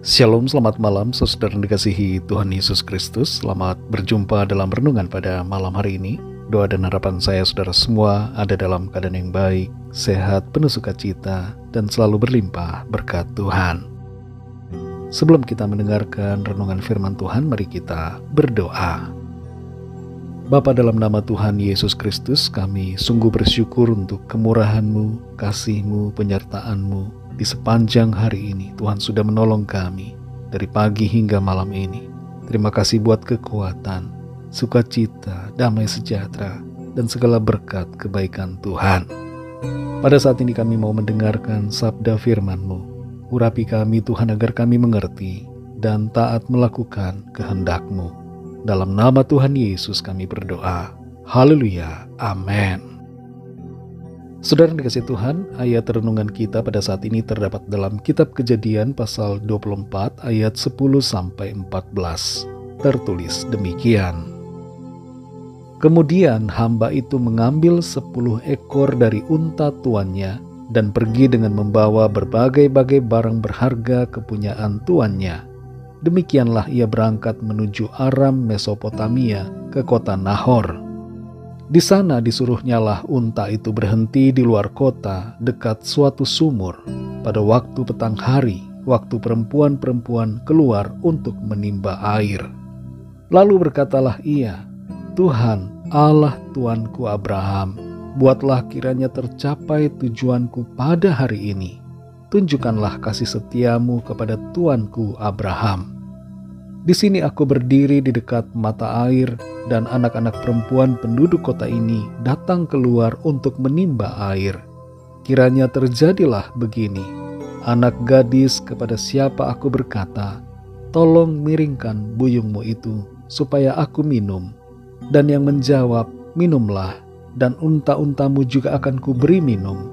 Shalom, selamat malam saudara yang dikasihi Tuhan Yesus Kristus. Selamat berjumpa dalam renungan pada malam hari ini. Doa dan harapan saya saudara semua ada dalam keadaan yang baik, sehat, penuh sukacita, dan selalu berlimpah berkat Tuhan. Sebelum kita mendengarkan renungan firman Tuhan, mari kita berdoa. Bapa, dalam nama Tuhan Yesus Kristus, kami sungguh bersyukur untuk kemurahan-Mu, kasih-Mu, penyertaan-Mu. Di sepanjang hari ini Tuhan sudah menolong kami dari pagi hingga malam ini. Terima kasih buat kekuatan, sukacita, damai sejahtera, dan segala berkat kebaikan Tuhan. Pada saat ini kami mau mendengarkan sabda firman-Mu. Urapi kami Tuhan agar kami mengerti dan taat melakukan kehendak-Mu. Dalam nama Tuhan Yesus kami berdoa. Haleluya. Amin. Saudara yang dikasihi Tuhan, ayat renungan kita pada saat ini terdapat dalam kitab Kejadian pasal 24 ayat 10-14. Tertulis demikian. Kemudian hamba itu mengambil 10 ekor dari unta tuannya dan pergi dengan membawa berbagai-bagai barang berharga kepunyaan tuannya. Demikianlah ia berangkat menuju Aram Mesopotamia ke kota Nahor. Di sana disuruhnyalah unta itu berhenti di luar kota dekat suatu sumur pada waktu petang hari, waktu perempuan-perempuan keluar untuk menimba air. Lalu berkatalah ia, Tuhan Allah Tuanku Abraham, buatlah kiranya tercapai tujuanku pada hari ini. Tunjukkanlah kasih setiamu kepada Tuanku Abraham. Di sini aku berdiri di dekat mata air dan anak-anak perempuan penduduk kota ini datang keluar untuk menimba air. Kiranya terjadilah begini, anak gadis kepada siapa aku berkata, tolong miringkan buyungmu itu supaya aku minum. Dan yang menjawab, minumlah, dan unta-untamu juga akan kuberi minum.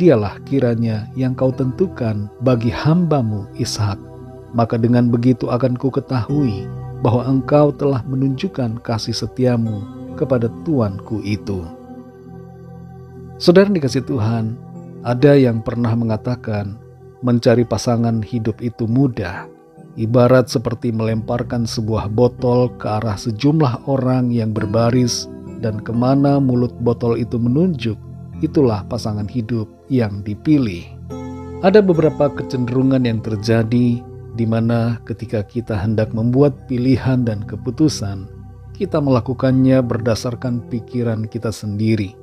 Dialah kiranya yang kau tentukan bagi hambamu Ishak. Maka dengan begitu akan ku ketahui bahwa engkau telah menunjukkan kasih setiamu kepada tuanku itu. Saudara yang dikasihi Tuhan, ada yang pernah mengatakan mencari pasangan hidup itu mudah, ibarat seperti melemparkan sebuah botol ke arah sejumlah orang yang berbaris, dan kemana mulut botol itu menunjuk, itulah pasangan hidup yang dipilih. Ada beberapa kecenderungan yang terjadi di mana ketika kita hendak membuat pilihan dan keputusan, kita melakukannya berdasarkan pikiran kita sendiri,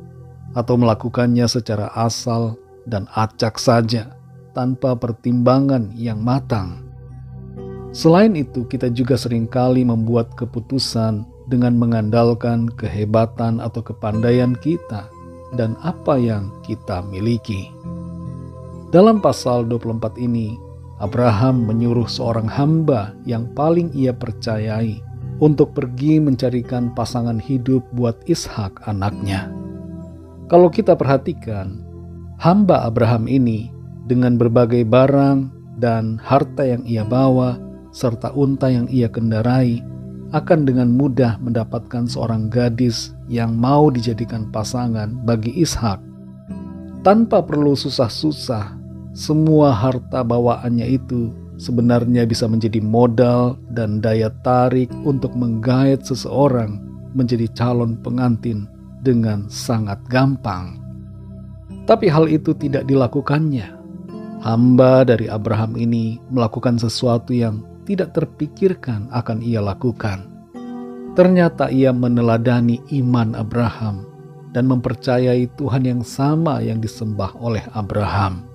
atau melakukannya secara asal dan acak saja, tanpa pertimbangan yang matang. Selain itu, kita juga seringkali membuat keputusan dengan mengandalkan kehebatan atau kepandaian kita dan apa yang kita miliki. Dalam pasal 24 ini, Abraham menyuruh seorang hamba yang paling ia percayai untuk pergi mencarikan pasangan hidup buat Ishak anaknya. Kalau kita perhatikan, hamba Abraham ini dengan berbagai barang dan harta yang ia bawa serta unta yang ia kendarai akan dengan mudah mendapatkan seorang gadis yang mau dijadikan pasangan bagi Ishak. Tanpa perlu susah-susah, semua harta bawaannya itu sebenarnya bisa menjadi modal dan daya tarik untuk menggait seseorang menjadi calon pengantin dengan sangat gampang. Tapi hal itu tidak dilakukannya. Hamba dari Abraham ini melakukan sesuatu yang tidak terpikirkan akan ia lakukan. Ternyata ia meneladani iman Abraham dan mempercayai Tuhan yang sama yang disembah oleh Abraham.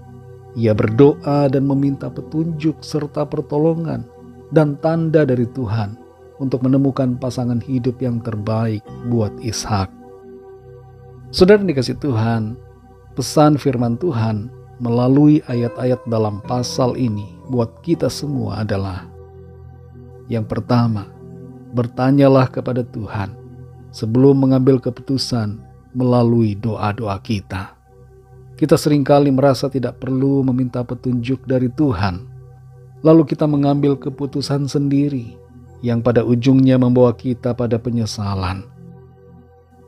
Ia berdoa dan meminta petunjuk serta pertolongan dan tanda dari Tuhan untuk menemukan pasangan hidup yang terbaik buat Ishak. Saudara yang dikasihi Tuhan, pesan firman Tuhan melalui ayat-ayat dalam pasal ini buat kita semua adalah: yang pertama, bertanyalah kepada Tuhan sebelum mengambil keputusan melalui doa-doa kita. Kita seringkali merasa tidak perlu meminta petunjuk dari Tuhan, lalu kita mengambil keputusan sendiri yang pada ujungnya membawa kita pada penyesalan.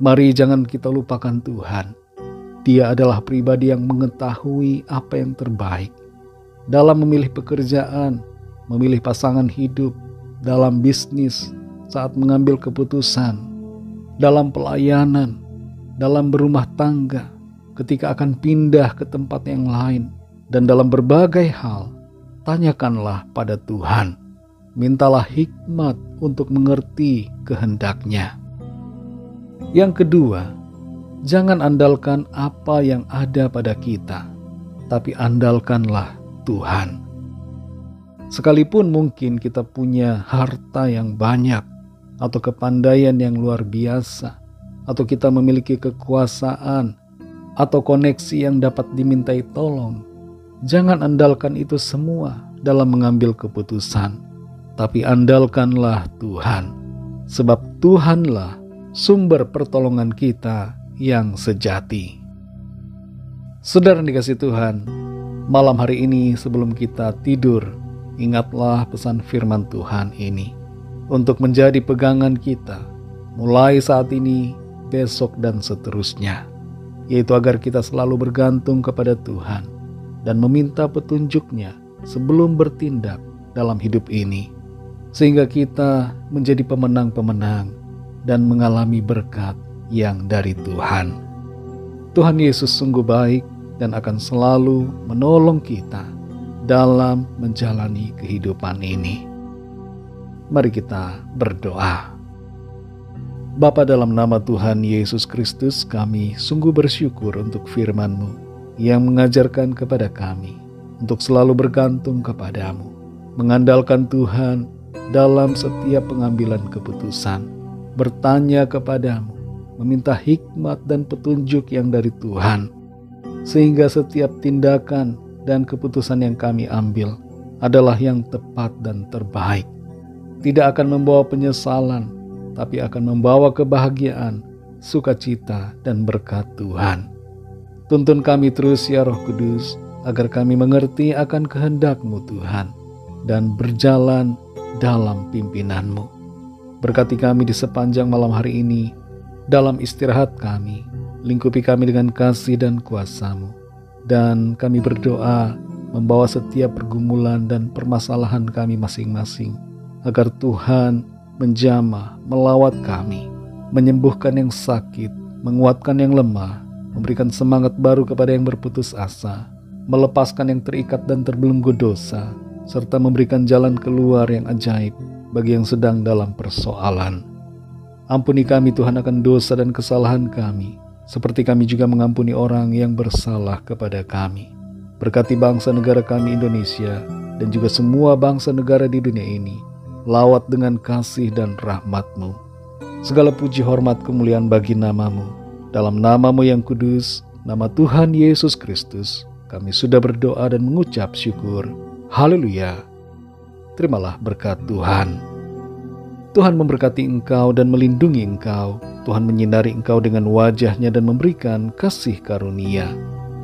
Mari jangan kita lupakan Tuhan. Dia adalah pribadi yang mengetahui apa yang terbaik. Dalam memilih pekerjaan, memilih pasangan hidup, dalam bisnis, saat mengambil keputusan, dalam pelayanan, dalam berumah tangga, ketika akan pindah ke tempat yang lain, dan dalam berbagai hal, tanyakanlah pada Tuhan. Mintalah hikmat untuk mengerti kehendak-Nya. Yang kedua, jangan andalkan apa yang ada pada kita, tapi andalkanlah Tuhan. Sekalipun mungkin kita punya harta yang banyak, atau kepandaian yang luar biasa, atau kita memiliki kekuasaan, atau koneksi yang dapat dimintai tolong, jangan andalkan itu semua dalam mengambil keputusan, tapi andalkanlah Tuhan, sebab Tuhanlah sumber pertolongan kita yang sejati. Saudara yang dikasihi Tuhan, malam hari ini sebelum kita tidur, ingatlah pesan firman Tuhan ini untuk menjadi pegangan kita mulai saat ini, besok, dan seterusnya, yaitu agar kita selalu bergantung kepada Tuhan dan meminta petunjuk-Nya sebelum bertindak dalam hidup ini, sehingga kita menjadi pemenang-pemenang dan mengalami berkat yang dari Tuhan. Tuhan Yesus sungguh baik dan akan selalu menolong kita dalam menjalani kehidupan ini. Mari kita berdoa. Bapa, dalam nama Tuhan Yesus Kristus, kami sungguh bersyukur untuk firman-Mu yang mengajarkan kepada kami untuk selalu bergantung kepadamu, mengandalkan Tuhan dalam setiap pengambilan keputusan, bertanya kepadamu, meminta hikmat dan petunjuk yang dari Tuhan, sehingga setiap tindakan dan keputusan yang kami ambil adalah yang tepat dan terbaik. Tidak akan membawa penyesalan, tapi akan membawa kebahagiaan, sukacita, dan berkat Tuhan. Tuntun kami terus ya Roh Kudus, agar kami mengerti akan kehendak-Mu Tuhan, dan berjalan dalam pimpinan-Mu. Berkati kami di sepanjang malam hari ini, dalam istirahat kami, lingkupi kami dengan kasih dan kuasa-Mu, dan kami berdoa membawa setiap pergumulan dan permasalahan kami masing-masing, agar Tuhan menjamah, melawat kami, menyembuhkan yang sakit, menguatkan yang lemah, memberikan semangat baru kepada yang berputus asa, melepaskan yang terikat dan terbelenggu dosa, serta memberikan jalan keluar yang ajaib bagi yang sedang dalam persoalan. Ampuni kami Tuhan akan dosa dan kesalahan kami, seperti kami juga mengampuni orang yang bersalah kepada kami. Berkati bangsa negara kami Indonesia, dan juga semua bangsa negara di dunia ini. Lawat dengan kasih dan rahmat-Mu. Segala puji hormat kemuliaan bagi nama-Mu. Dalam nama-Mu yang kudus, nama Tuhan Yesus Kristus, kami sudah berdoa dan mengucap syukur. Haleluya. Terimalah berkat Tuhan. Tuhan memberkati engkau dan melindungi engkau. Tuhan menyinari engkau dengan wajah-Nya dan memberikan kasih karunia.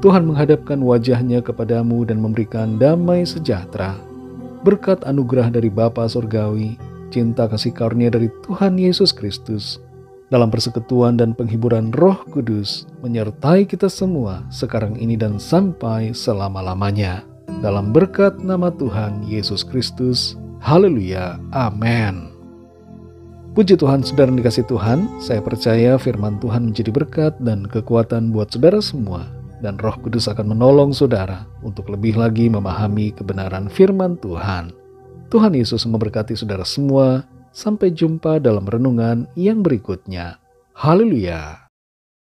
Tuhan menghadapkan wajah-Nya kepadamu dan memberikan damai sejahtera. Berkat anugerah dari Bapa Surgawi, cinta kasih karunia dari Tuhan Yesus Kristus, dalam persekutuan dan penghiburan Roh Kudus, menyertai kita semua sekarang ini dan sampai selama-lamanya. Dalam berkat nama Tuhan Yesus Kristus. Haleluya. Amin. Puji Tuhan, saudara yang dikasihi Tuhan, saya percaya firman Tuhan menjadi berkat dan kekuatan buat saudara semua, dan Roh Kudus akan menolong saudara untuk lebih lagi memahami kebenaran firman Tuhan. Tuhan Yesus memberkati saudara semua. Sampai jumpa dalam renungan yang berikutnya. Haleluya.